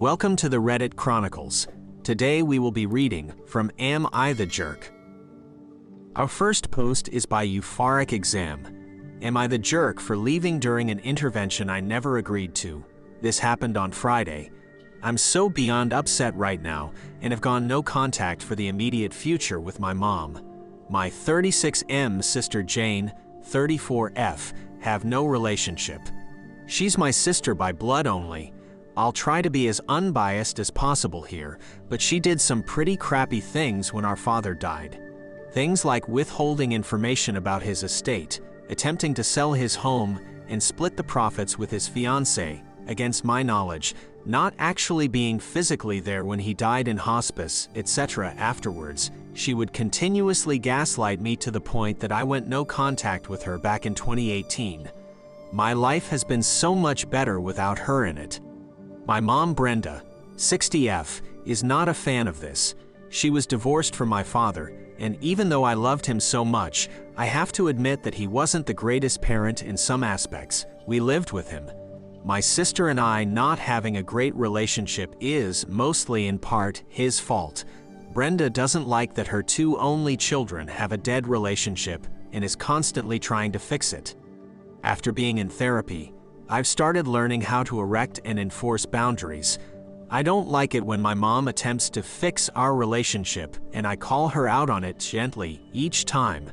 Welcome to the Reddit Chronicles. Today we will be reading from Am I the Jerk? Our first post is by Euphoric Exam. Am I the jerk for leaving during an intervention I never agreed to? This happened on Friday. I'm so beyond upset right now and have gone no contact for the immediate future with my mom. My 36M sister Jane, 34F, have no relationship. She's my sister by blood only. I'll try to be as unbiased as possible here, but she did some pretty crappy things when our father died. Things like withholding information about his estate, attempting to sell his home, and split the profits with his fiancée, against my knowledge, not actually being physically there when he died in hospice, etc. Afterwards, she would continuously gaslight me to the point that I went no contact with her back in 2018. My life has been so much better without her in it. My mom Brenda, 60F, is not a fan of this. She was divorced from my father, and even though I loved him so much, I have to admit that he wasn't the greatest parent in some aspects. We lived with him. My sister and I not having a great relationship is, mostly in part, his fault. Brenda doesn't like that her two only children have a dead relationship and is constantly trying to fix it. After being in therapy, I've started learning how to erect and enforce boundaries. I don't like it when my mom attempts to fix our relationship and I call her out on it gently each time.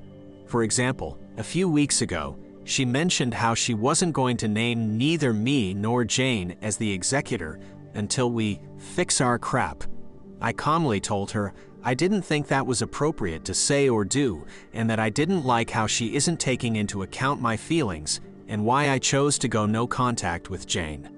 For example, a few weeks ago, she mentioned how she wasn't going to name neither me nor Jane as the executor until we fix our crap. I calmly told her I didn't think that was appropriate to say or do, and that I didn't like how she isn't taking into account my feelings and why I chose to go no contact with Jane.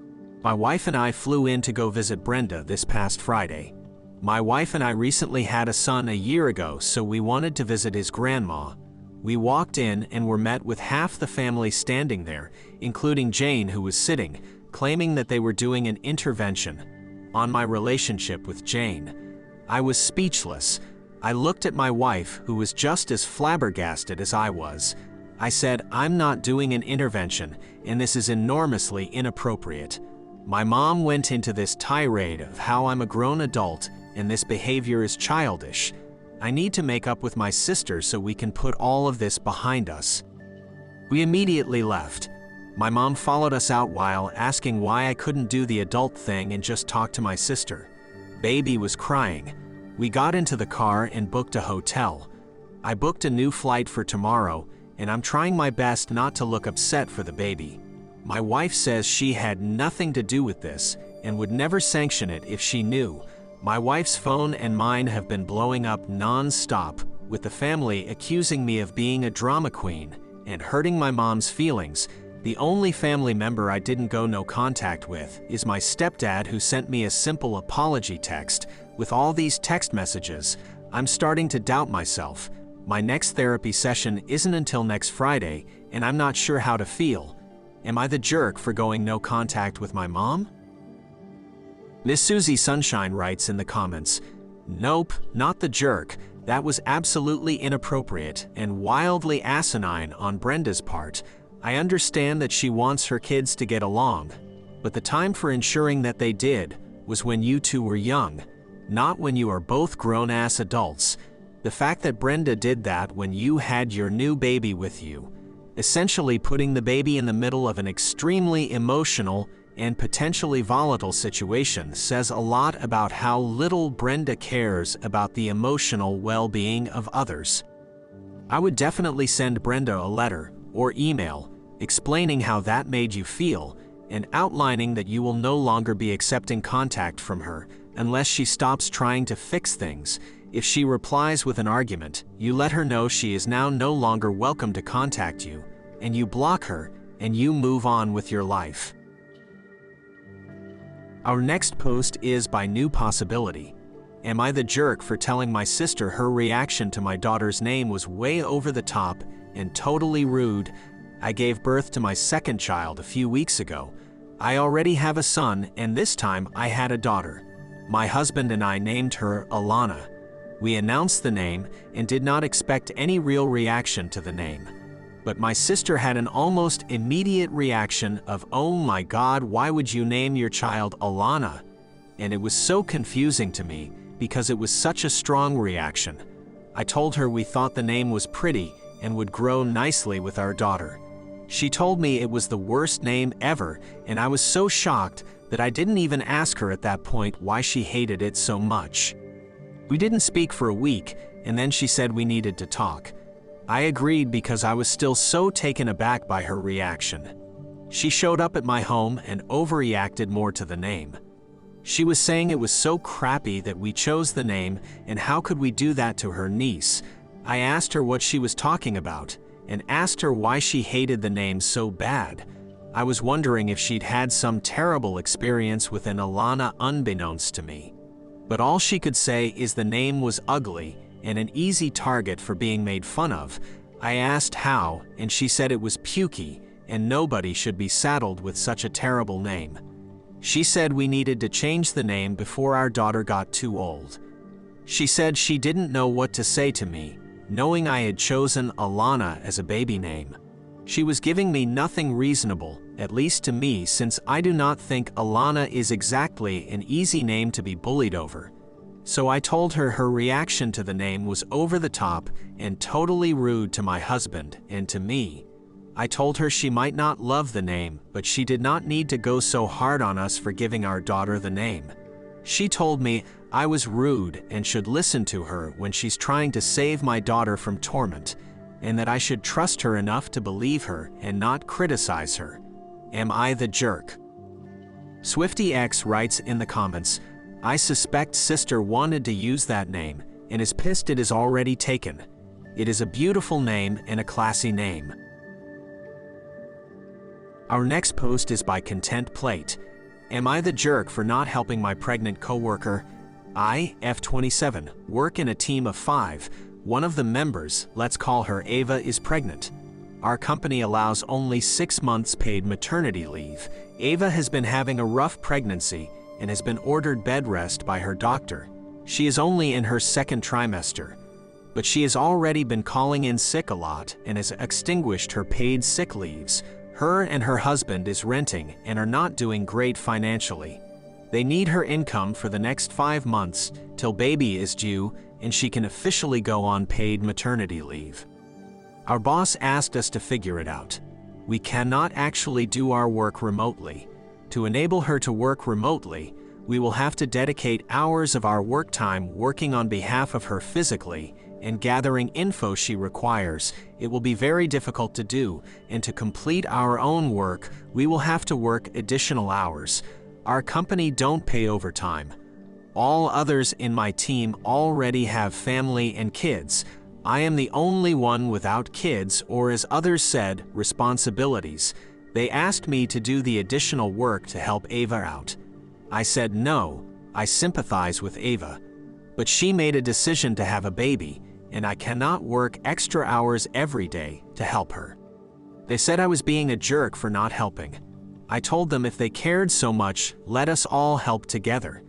My wife and I flew in to go visit Brenda this past Friday. My wife and I recently had a son a year ago, so we wanted to visit his grandma. We walked in and were met with half the family standing there, including Jane, who was sitting, claiming that they were doing an intervention on my relationship with Jane. I was speechless. I looked at my wife, who was just as flabbergasted as I was. I said, I'm not doing an intervention, and this is enormously inappropriate. My mom went into this tirade of how I'm a grown adult and this behavior is childish. I need to make up with my sister so we can put all of this behind us. We immediately left. My mom followed us out while asking why I couldn't do the adult thing and just talk to my sister. Baby was crying. We got into the car and booked a hotel. I booked a new flight for tomorrow, and I'm trying my best not to look upset for the baby. My wife says she had nothing to do with this and would never sanction it if she knew. My wife's phone and mine have been blowing up non-stop, with the family accusing me of being a drama queen and hurting my mom's feelings. The only family member I didn't go no contact with is my stepdad, who sent me a simple apology text. With all these text messages, I'm starting to doubt myself. My next therapy session isn't until next Friday, and I'm not sure how to feel. Am I the jerk for going no contact with my mom? Miss Susie Sunshine writes in the comments, nope, not the jerk. That was absolutely inappropriate and wildly asinine on Brenda's part. I understand that she wants her kids to get along, but the time for ensuring that they did was when you two were young, not when you are both grown-ass adults. The fact that Brenda did that when you had your new baby with you, essentially putting the baby in the middle of an extremely emotional and potentially volatile situation, says a lot about how little Brenda cares about the emotional well-being of others. I would definitely send Brenda a letter or email explaining how that made you feel and outlining that you will no longer be accepting contact from her unless she stops trying to fix things. If she replies with an argument, you let her know she is now no longer welcome to contact you, and you block her, and you move on with your life. Our next post is by New Possibility. Am I the jerk for telling my sister her reaction to my daughter's name was way over the top and totally rude? I gave birth to my second child a few weeks ago. I already have a son, and this time I had a daughter. My husband and I named her Alana. We announced the name and did not expect any real reaction to the name. But my sister had an almost immediate reaction of, oh my God, why would you name your child Alana? and it was so confusing to me because it was such a strong reaction. I told her we thought the name was pretty and would grow nicely with our daughter. She told me it was the worst name ever, and I was so shocked that I didn't even ask her at that point why she hated it so much. We didn't speak for a week, and then she said we needed to talk. I agreed because I was still so taken aback by her reaction. She showed up at my home and overreacted more to the name. She was saying it was so crappy that we chose the name, and how could we do that to her niece? I asked her what she was talking about, and asked her why she hated the name so bad. I was wondering if she'd had some terrible experience with an Alana unbeknownst to me. But all she could say is the name was ugly and an easy target for being made fun of. I asked how, and she said it was pukey, and nobody should be saddled with such a terrible name. She said we needed to change the name before our daughter got too old. She said she didn't know what to say to me, knowing I had chosen Alana as a baby name. She was giving me nothing reasonable, at least to me, since I do not think Alana is exactly an easy name to be bullied over. So I told her her reaction to the name was over the top and totally rude to my husband and to me. I told her she might not love the name, but she did not need to go so hard on us for giving our daughter the name. She told me I was rude and should listen to her when she's trying to save my daughter from torment, and that I should trust her enough to believe her and not criticize her. Am I the jerk? SwiftyX writes in the comments, I suspect sister wanted to use that name and is pissed it is already taken. It is a beautiful name and a classy name. Our next post is by Content Plate. Am I the jerk for not helping my pregnant coworker? I, F27, work in a team of 5. One of the members, let's call her Ava, is pregnant. Our company allows only 6 months paid maternity leave. Ava has been having a rough pregnancy and has been ordered bed rest by her doctor. She is only in her 2nd trimester, but she has already been calling in sick a lot and has extinguished her paid sick leaves. Her and her husband is renting and are not doing great financially. They need her income for the next 5 months till baby is due and she can officially go on paid maternity leave. Our boss asked us to figure it out. We cannot actually do our work remotely. To enable her to work remotely, we will have to dedicate hours of our work time working on behalf of her physically and gathering info she requires. It will be very difficult to do, and to complete our own work, we will have to work additional hours. Our company don't pay overtime. All others in my team already have family and kids. I am the only one without kids, or as others said, responsibilities. They asked me to do the additional work to help Ava out. I said no, I sympathize with Ava. But she made a decision to have a baby, and I cannot work extra hours every day to help her. They said I was being a jerk for not helping. I told them if they cared so much, let us all help together.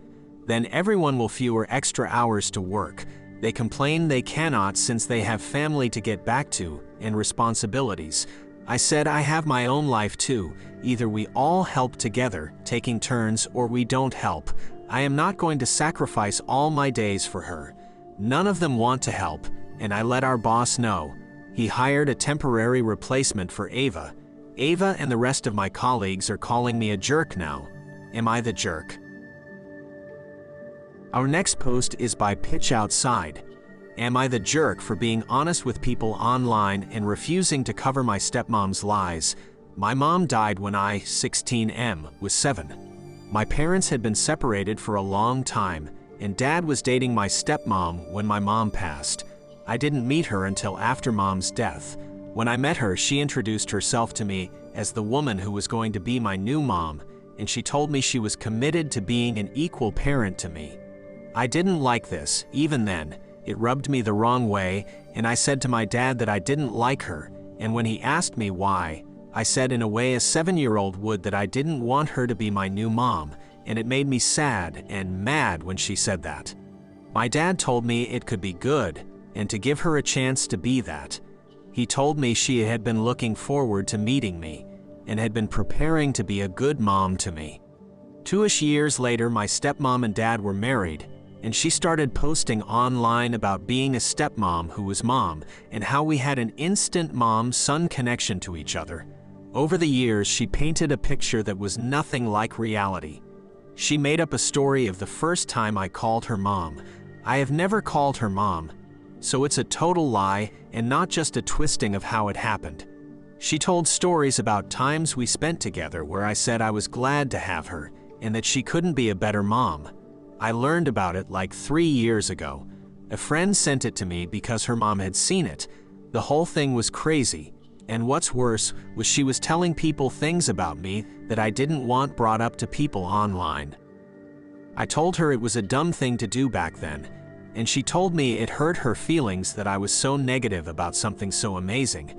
Then everyone will fewer extra hours to work. They complain they cannot since they have family to get back to and responsibilities. I said I have my own life too. Either we all help together, taking turns, or we don't help. I am not going to sacrifice all my days for her. None of them want to help, and I let our boss know. He hired a temporary replacement for Ava. Ava and the rest of my colleagues are calling me a jerk now. Am I the jerk? Our next post is by Pitch Outside. Am I the jerk for being honest with people online and refusing to cover my stepmom's lies? My mom died when I, 16M, was 7. My parents had been separated for a long time, and Dad was dating my stepmom when my mom passed. I didn't meet her until after Mom's death. When I met her, she introduced herself to me as the woman who was going to be my new mom, and she told me she was committed to being an equal parent to me. I didn't like this, even then. It rubbed me the wrong way, and I said to my dad that I didn't like her, and when he asked me why, I said in a way a 7-year-old would that I didn't want her to be my new mom, and it made me sad and mad when she said that. My dad told me it could be good, and to give her a chance to be that. He told me she had been looking forward to meeting me, and had been preparing to be a good mom to me. 2-ish years later, my stepmom and dad were married, and she started posting online about being a stepmom who was mom and how we had an instant mom-son connection to each other. Over the years, she painted a picture that was nothing like reality. She made up a story of the first time I called her mom. I have never called her mom, so it's a total lie and not just a twisting of how it happened. She told stories about times we spent together where I said I was glad to have her and that she couldn't be a better mom. I learned about it like 3 years ago. A friend sent it to me because her mom had seen it. The whole thing was crazy, and what's worse was she was telling people things about me that I didn't want brought up to people online. I told her it was a dumb thing to do back then, and she told me it hurt her feelings that I was so negative about something so amazing.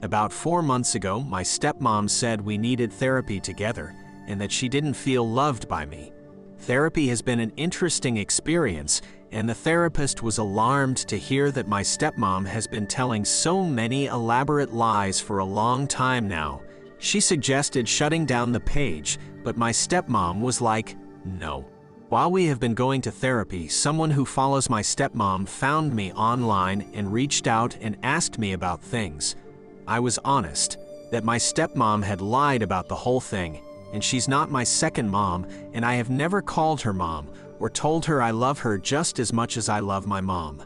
About 4 months ago, my stepmom said we needed therapy together and that she didn't feel loved by me. Therapy has been an interesting experience, and the therapist was alarmed to hear that my stepmom has been telling so many elaborate lies for a long time now. She suggested shutting down the page, but my stepmom was like, no. While we have been going to therapy, someone who follows my stepmom found me online and reached out and asked me about things. I was honest, that my stepmom had lied about the whole thing, and she's not my second mom, and I have never called her mom or told her I love her just as much as I love my mom.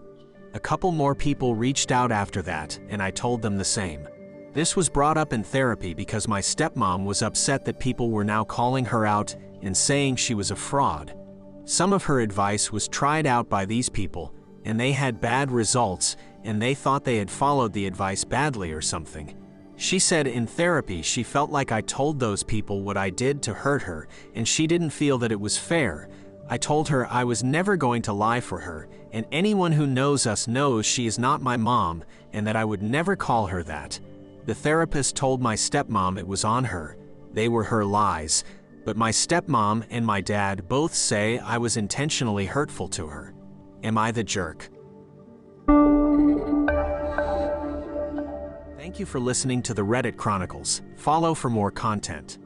A couple more people reached out after that, and I told them the same. This was brought up in therapy because my stepmom was upset that people were now calling her out and saying she was a fraud. Some of her advice was tried out by these people, and they had bad results, and they thought they had followed the advice badly or something. She said in therapy she felt like I told those people what I did to hurt her, and she didn't feel that it was fair. I told her I was never going to lie for her, and anyone who knows us knows she is not my mom, and that I would never call her that. The therapist told my stepmom it was on her. They were her lies, but my stepmom and my dad both say I was intentionally hurtful to her. Am I the jerk? Thank you for listening to the Reddit Chronicles. Follow for more content.